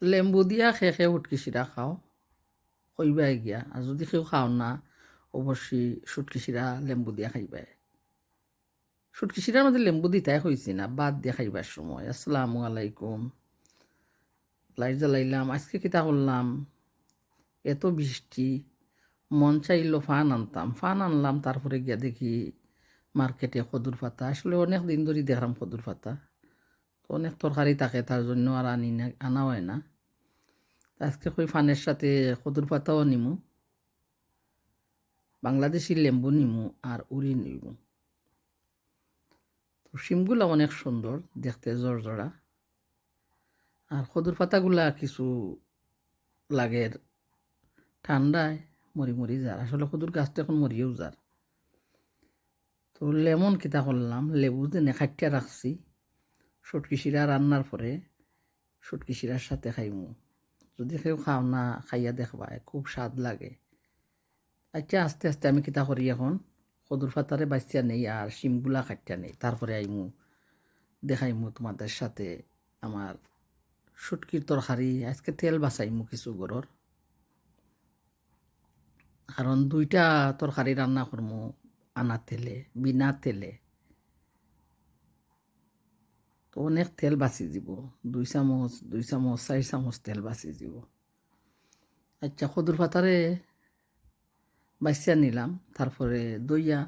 লেম্বু দিয়া খেয়ে শুটকি শিরা খাও, কইবাই গিয়া। আর যদি কেউ খাও না, অবশ্যই শুটকি শিরা লেম্বু দিয়া খাইবাই। শুটকি শিরার মধ্যে লেম্বু দিতাই হয়েছি না, বাদ দিয়ে খাইবার সময়। আসসালামু আলাইকুম। লাইট জ্বালাইলাম, আজকে কিতা করলাম, এত বৃষ্টি, মন চাইলো ফান আনতাম, ফান আনলাম। তারপরে গিয়া দেখি মার্কেটে কদুর পাতা, আসলে অনেক দিন ধরে দেখলাম কদুর পাতা, তো অনেক তরকারি থাকে, তার জন্য আর আনা হয় না। আজকে কই ফানের সাথে কদুর পাতাও নিমু, বাংলাদেশি লেম্বু নিমু, আর উড়ি নিমু। তো শিমগুলা অনেক সুন্দর দেখতে, জড়জড়া। আর কদুর পাতাগুলা কিছু লাগের ঠান্ডায় মরি মরি যার, আসলে কদুর গাছটা এখন মরিয়েও যার। তো লেমন কিতা করলাম, লেবু দেনে খাটিয়া রাখছি, শুটকি শিরা রান্নার পরে শুটকি শিরার সাথে খাইমু। যদি কেউ খাও না, খাইয়া দেখবা, খুব স্বাদ লাগে। আচ্ছা, আস্তে আস্তে আমি কিতা করি এখন, কদুর পাতারে বাঁচিয়া নেই আর শিমগুলা কাটিয়া নেই, তারপরে আইমু দেখাইমু তোমাদের সাথে আমার শুটকির তরকারি। আজকে তেল বাঁচাইমু কিছু গরর, কারণ দুইটা তরকারি রান্না করমু আনা তেলে, বিনা তেলে। তো অনেক তেল বাঁচি দিব, 2 চামচ 2 চামচ 4 চামচ তেল বাঁচি দিব। আচ্ছা, কদুর পাতারে বাঁচিয়া নিলাম, তারপরে দইয়া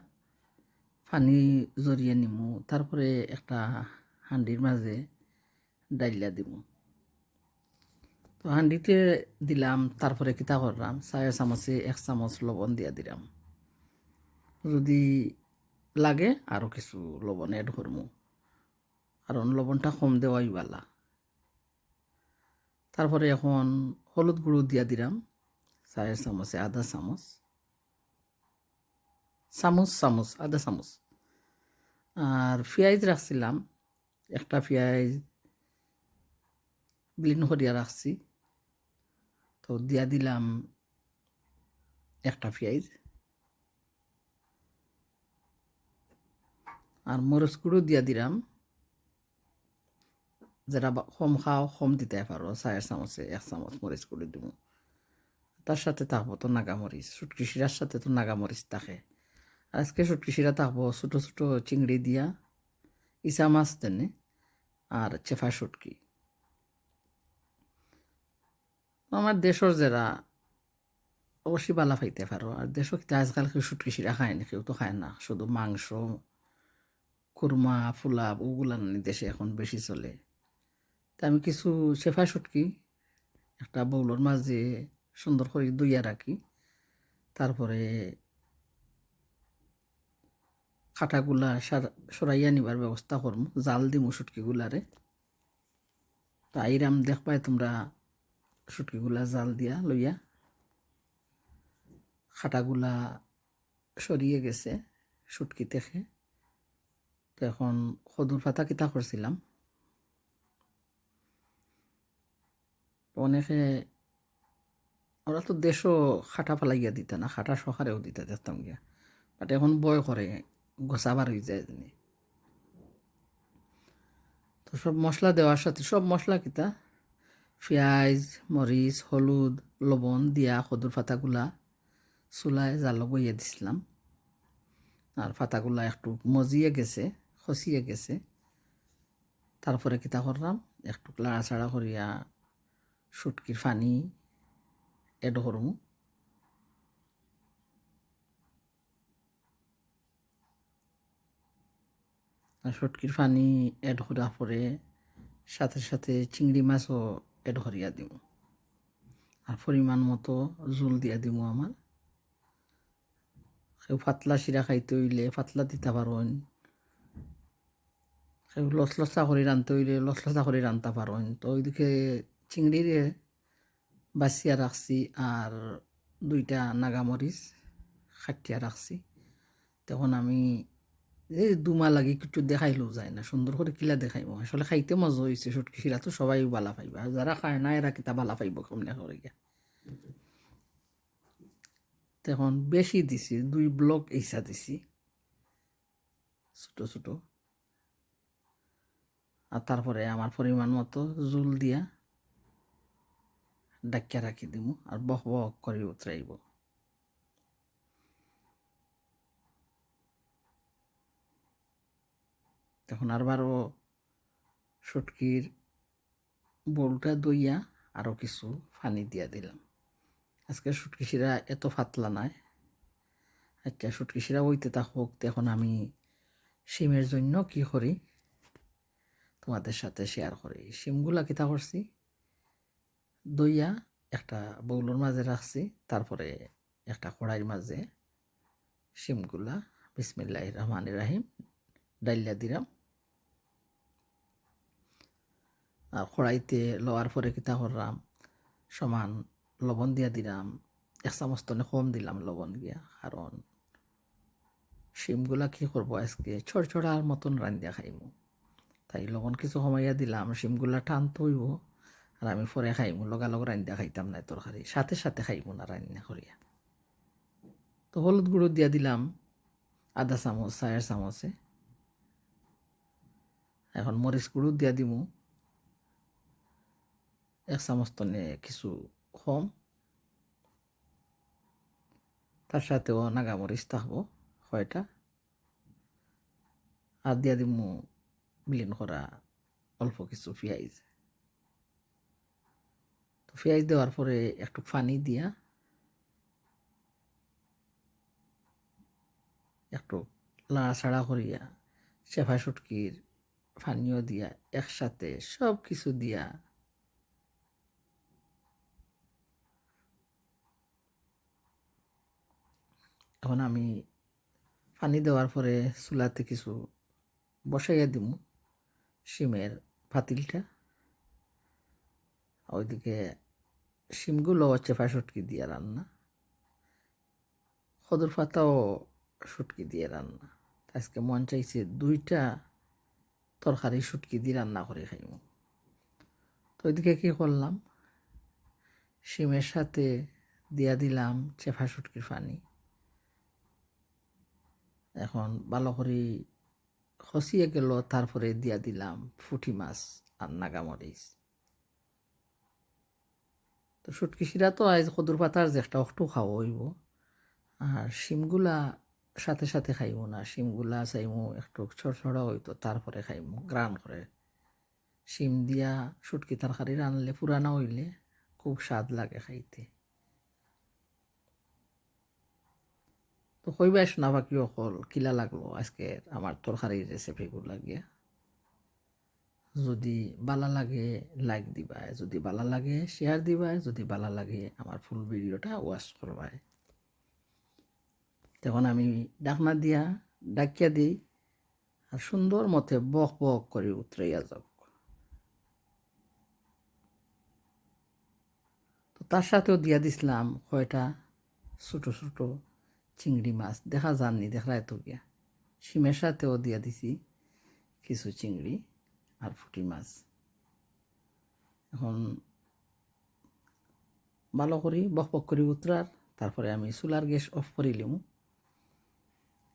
পানি জড়িয়ে নিমু, তারপরে একটা হাঁডির মাঝে ডাইলা দিমু। তো হাঁডিতে দিলাম, তারপরে কিতা করলাম, 4 চামচে 1 চামচ লবণ দিয়া দিলাম। যদি লাগে আরও কিছু লবণ এড করমু, কারণ লবণটা কম দেওয়াই বালা। তারপরে এখন হলুদ গুঁড়ো দিয়া দিলাম 4 চামচে আধা চামচ, আধা চামচ। আর পেঁয়াজ রাখছিলাম, একটা পেঁয়াজ ব্লিন করিয়া রাখছি, তো দিয়া দিলাম একটা পেঁয়াজ। আর মরিচ গুঁড়ো দিয়া দিলাম, যারা কম খাও কম দিতে পারো, 4 চামচে 1 চামচ মরিচ গুঁড়ো দিব। তার সাথে থাকবো তো নাগামরিচ, শুটকি শিরার সাথে তো নাগামরিচ থাকে। আজকে শুটকি শিরা থাকবো ছোটো ছোটো চিংড়ি দিয়া, ইচা মাছ দেনে, আর চেফা শুটকি। আমার দেশের যারা অবশ্যই বালা পাইতে পারো। আর দেশও কিন্তু আজকাল কেউ শুটকি শিরা খায় না, কেউ তো খায় না, শুধু মাংস, কুরমা, ফুলাব ওগুলা দেশে এখন বেশি চলে। তা আমি কিছু চেফা শুটকি একটা বউলর মাঝে সুন্দর করে দইয়া রাখি, তারপরে কাঁটাগুলা সরাইয়া নিবার ব্যবস্থা করমু, জাল দিমু শুটকিগুলারে। তো আইরাম দেখবাই তোমরা শুটকিগুলা জাল দিয়া লইয়া, কাঁটাগুলা সরিয়ে গেছে শুটকি থেকে। তো এখন কদুর পাতা কিতা করছিলাম, অনেকে ওরা তো দেশও খাটা ফেলাইয়া দিতে না, খাটা সহারেও দিতে দেখতাম গিয়া, বাট এখন বয় করে গোছাবার হয়ে যায় জানি। তো সব মশলা দেওয়ার সাথে, সব মশলা কিতা পেঁয়াজ, মরিচ, হলুদ, লবণ দিয়া কদুর পাতাগুলা চুলায় জালো বইয়ে দিছিলাম। আর পাতাগুলা একটু মজিয়ে গেছে, খসিয়ে গেছে। তারপরে কিতা করলাম, একটু লাড়াচাড়া করিয়া শুটকির পানি এড করমু। আর শুটকির পানি এড করার পরে সাথে সাথে চিংড়ি মাছও এড করিয়া দিব। আর পরিমাণ মতো জোল দিয়া দিব। আমার কেউ পাতলা শিরা খাইতে হইলে পাতলা দিতে পারেন, কেউ লসলসা করে রানতে হইলে লসলসা করে রানতে পারেন। তো ওইদিকে চিংড়িরে বাছিয়া রাখছি, আর 2টা নাগামরিচ খাটিয়া রাখছি। তখন আমি এই দুমা লাগি কিছু দেখাইলেও যায় না, সুন্দর করে কিলা দেখাইব। আসলে খাইতে মজা হয়েছে, শুটকি শিরা তো সবাই বালা পাইবা, আর যারা খায় না এরা কিতা বালা পাইব কেমনে করে গিয়া। তখন বেশি দিছি, 2 ব্লক এইসা দিছি ছোটো ছোটো। আর তারপরে আমার পরিমাণ মতো জোল দিয়া ডাকিয়া রাখি দিব আর বক বক করে উতরাইব। তখন আরবারও শুটকির বোলটা দইয়া আরও কিছু পানি দিয়া দিলাম। আজকে শুটকি শিরা এত পাতলা নয়। আচ্ছা, শুটকি শিরা হইতে থাকুক। এখন আমি শিমের জন্য কি করি তোমাদের সাথে শেয়ার করি। শিমগুলা কিতা করছি, দইয়া একটা বউলোর মাঝে রাখছি, তারপরে একটা কড়াইয়ের মাঝে শিমগুলা বিসমিল্লাহির রহমানির রহিম ডাইলিয়া দিলাম। আর কড়াইতে লওয়ার পরে কিতা করলাম, সমান লবণ দিয়া দিলাম। 1 চামচ তনে কম দিলাম লবণ গিয়া, কারণ শিমগুলা কি করবো আজকে ছড়ছড়ার মতন রান্ধিয়া খাইমু, তাই লবণ কিছু কমাইয়া দিলাম। শিমগুলা টান তৈব আর আমি পরে খাইমু, লগালগ রান্ধিয়া খাইতাম না তরকারি, সাথে সাথে খাইমু না রান্না করিয়া। তো হলুদ গুঁড়ো দিয়া দিলাম 1/2 চামচ 4 চামচে। এখন মরিচ গুঁড়ো দিয়া দিমু 1 চামচ তনে কিছু কম, তার সাথেও নাগামরিচ থাকবো কয়টা। আর দিয়া দিমু ব্লেন্ড করা অল্প কিছু পেঁয়াজ। তো পেঁয়াজ দেওয়ার পরে একটু পানি দিয়া একটু লাড়াছাড়া করিয়া চেপা শুটকির পানিও দিয়া একসাথে সব কিছু দিয়া এখন আমি পানি দেওয়ার পরে চুলাতে কিছু বসাইয়া দিমু শিমের পাতিলটা। ওইদিকে শিমগুলো চেপা শুটকি দিয়ে রান্না, কদুর পাতাও শুটকি দিয়ে রান্না। আজকে মন চাইছে 2টা তরকারি শুটকি দিয়ে রান্না করে খাইমু। তো ওইদিকে কী করলাম, শিমের সাথে দিয়া দিলাম চেপা শুটকির পানি। এখন ভালো করে খসিয়ে গেল, তারপরে দিয়া দিলাম পুঁটি মাছ আর নাগামরিচ। তো শুটকি শিরা তো আজ কদুর পাতার যে একটা অক্টো খাওয়া হইব, আর শিমগুলা সাথে সাথে খাইব না। শিমগুলা চাইমু একটু ছড়ছড়া হইতো, তারপরে খাইমু গ্রান করে। শিম দিয়া শুটকি তরকারি রানলে পুরানা হইলে খুব স্বাদ লাগে খাইতে। তো কইবাই শোনা বাকি অকল কিলা লাগলো আজকে আমার তরকারির রেসিপিগুলা গিয়া। যদি ভালো লাগে লাইক দিবাই, যদি ভালো লাগে শেয়ার দিবাই, যদি ভালো লাগে আমার ফুল ভিডিওটা ওয়াচ করবাই। তখন আমি ডাকনা দিয়া ডাকিয়া দিই আর সুন্দর মতে বক বক করে উতরাইয়া যাক। তো তার সাথেও দিয়া দিছিলাম কয়টা ছোটো ছোটো চিংড়ি মাছ, দেখা যাননি দেখা এত গিয়া। শিমের সাথেও দিয়া দিছি কিছু চিংড়ি আর পুঁটি মাছ। এখন ভালো করি বক বক করে উতরার, তারপরে আমি চুলার গ্যাস অফ করিলাম।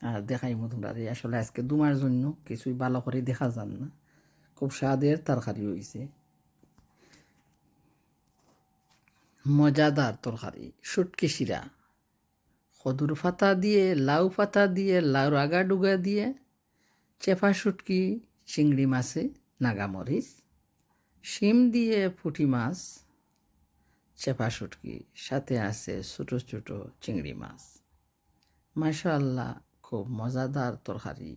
আর দেখাইমু তোমরা আসলে আজকে দুমার জন্য কিছুই ভালো করে দেখা যান না। খুব স্বাদের তরকারি হয়েছে, মজাদার তরকারি শুটকি শিরা। কদুর পাতা দিয়ে, লাউ পাতা দিয়ে, লাউ আগা ডুগা দিয়ে, চেপা শুটকি, চিংড়ি মাছে নাগামরিচ, শিম দিয়ে পুঁটি মাছ, চেপা শুটকি, সাথে আছে ছোটো ছোটো চিংড়ি মাছ। মাশাআল্লাহ, খুব মজাদার তরকারি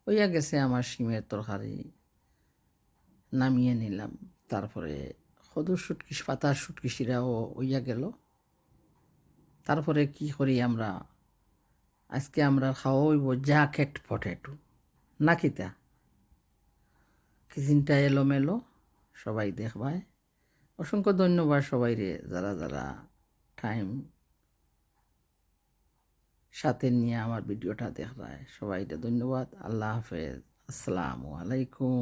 হইয়া গেছে। আমার শিমের তরকারি নামিয়ে নিলাম, তারপরে কদুর শুটকি পাতার শুটকি শিরাও হইয়া গেল। তারপরে কি করি আমরা আজকে, আমরা খাওয়া হইব জ্যাকেট পটেটো নাকিতা। কিচেনটা এলোমেলো, সবাই দেখবায়। অসংখ্য ধন্যবাদ সবাই রে, যারা যারা টাইম সাথে নিয়ে আমার ভিডিওটা দেখায়। সবাইকে ধন্যবাদ। আল্লাহ হাফেজ, আসসালামু আলাইকুম।